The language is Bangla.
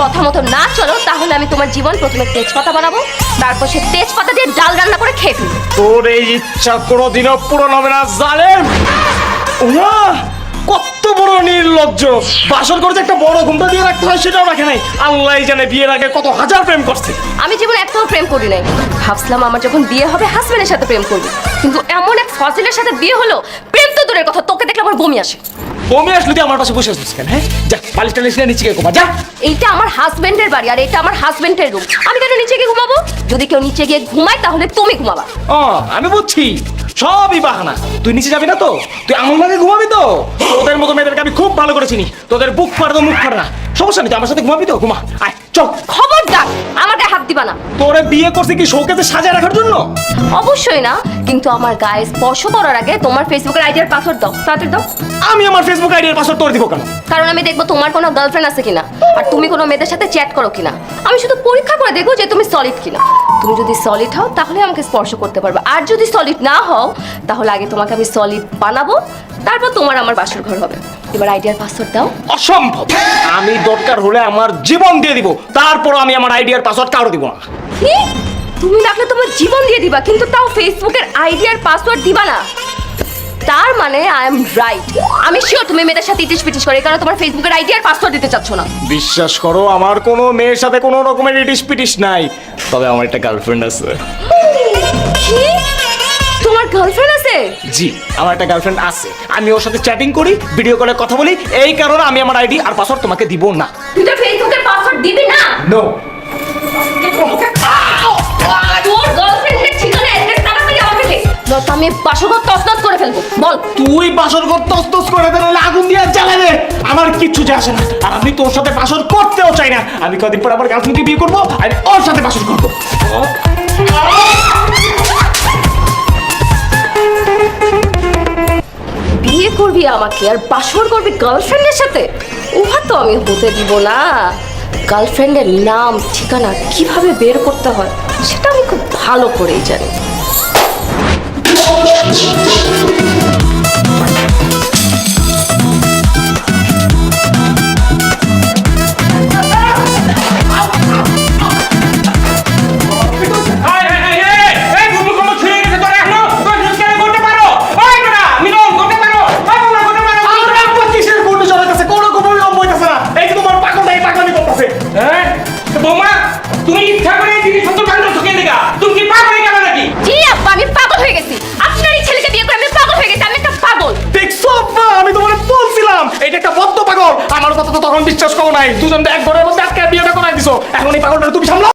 কথা মতো না চলো তাহলে আমি তোমার জীবন প্রথমে তেজপাতা বানাবো, তারপর সে তেজপাতা দিয়ে ডাল রান্না করে খেয়ে ফেলবো। তোর এই ইচ্ছা কোনোদিনও পূরণ হবে না জালেম। ওমা, কত বড় নির্লজ্জ! বাসর করে যে একটা বড় ঘুমটা দিয়ে রাখতে হয় সেটাও রাখে নাই। আল্লাহ জানে বিয়ের আগে কত হাজার প্রেম করছে। আমি জীবনে একটাও প্রেম করি নাই। ভাবছিলাম আমার যখন বিয়ে হবে হাজবেন্ডের সাথে প্রেম করবো, কিন্তু এমন এক ফজিলের সাথে বিয়ে হলো, প্রেম তো দূরের কথা, তোকে দেখলে আমার বমি আসে। বমি আসলে তুই আমার পাশে বসে আসছিস কেন? হ্যাঁ, যা বালিশ টালিশ নিয়ে নিচে গিয়ে ঘুমা যা। এইটা আমার হাজবেন্ডের বাড়ি আর এটা আমার হাজবেন্ডের রুম, আমি কেন নিচে গিয়ে ঘুমাবো? যদি কেউ নিচে গিয়ে ঘুমায় তাহলে তুমি ঘুমাবা। ও, আমি বুঝছি সবই বাহানা। তুই নিচে যাবি না তো? তুই আমার লাগে ঘুমাবি তো? তোদের মতো মেয়েদেরকে আমি খুব ভালো করে চিনি। তোদের বুক ফাড় তো মুখ ফাড় না, সমস্যা নেই, তুই আমার সাথে ঘুমাবি তো? ঘুমা, আয় চল। খবরদার আমার গায়ে হাত দিবা না। তোরে বিয়ে করছে কি শোকেতে সাজিয়ে রাখার জন্য? অবশ্যই না, কিন্তু আমার গায়ে স্পর্শ করার আগে তোমার ফেসবুকের আইডিয়ার পাসওয়ার্ড দাও, তাড়াতাড়ি দাও। আমি আমার ফেসবুক আইডির পাসওয়ার্ড তোর দিব কেন? কারণ আমি দেখবো তোমার কোনো গার্লফ্রেন্ড আছে কিনা, আর তুমি কোনো মেয়েদের সাথে চ্যাট করো কিনা। আমি শুধু পরীক্ষা করে দেখবো যে তুমি সলিড কিনা। তুমি যদি সলিড হও তাহলে আমাকে স্পর্শ করতে পারবে, আর যদি সলিড না হও তাহলে আগে তোমাকে আমি সলিড বানাবো, তারপর তোমার আমার বাসর ঘর হবে। এবার আইডিয়ার পাসওয়ার্ড দাও। অসম্ভব! আমি দরকার হলে আমার জীবন দিয়ে দিব, তারপর আমি আমার আইডিয়ার পাসওয়ার্ড কারো দিব না। কি? তুমি লাগলে তোমার জীবন দিয়ে দিবা, কিন্তু তাও ফেসবুকের আইডিয়ার পাসওয়ার্ড দিবা না? তার মানে আই এম রাইট। আমি শিওর তুমি মেয়েদের সাথে ইটিস পিটিস করে, কারণ তোমার ফেসবুকের আইডিয়ার পাসওয়ার্ড দিতে চাচ্ছ না। বিশ্বাস করো, আমার কোনো মেয়ের সাথে কোনো রকমের ইটিস পিটিস নাই, তবে আমার একটা গার্লফ্রেন্ড আছে। কি? তোমার গার্লফ্রেন্ড আছে? জি, আমার একটা গার্লফ্রেন্ড আছে। আমি ওর সাথে চ্যাটিং করি, ভিডিও কলে কথা বলি, এই কারণে আমি আমার আইডি আর পাসওয়ার্ড তোমাকে দিব না। তুই তো ফেসবুকের পাসওয়ার্ড দিবি না? নো। তোর গার্লফ্রেন্ডের ঠিকানা অ্যাড্রেস তাড়াতাড়ি আমাকে দে, নয়তো আমি বাসরঘর তছনছ করে ফেলবো। বল। তুই বাসর ঘর তছনছ করে দে, নাহলে আগুন দিয়ে জ্বালাবে। আমার কিচ্ছু যায় আসে না, আর আমি তোর সাথে বাসর করতেও চাই না। আমি কদিন পর আমার গার্লফ্রেন্ডকে বিয়ে করবো, আর ওর সাথে বাসর করবো। বিয়ে করবি আমাকে আর বাসর করবি গার্লফ্রেন্ডের সাথে? উহা তো আমি হতে দিব না। গার্লফ্রেন্ডের নাম ঠিকানা কিভাবে বের করতে হয় সেটা আমি খুব ভালো করেই জানি। জি আব্বা, আমি পাগল হয়ে গেছি। আপনার এই ছেলেকে বিয়ে করে আমি পাগল হয়ে গেছি। আমি একটা পাগল। দেখছো আব্বা, আমি তোমাকে বলছিলাম এটা একটা বদ্ধ পাগল। আমার কথা তো তখন বিশ্বাস করো নাই। দুজন এক ঘরের মধ্যে আজকে বিয়েটা করাই দিছো, এখন এই পাগলটা তুমি সামলাও।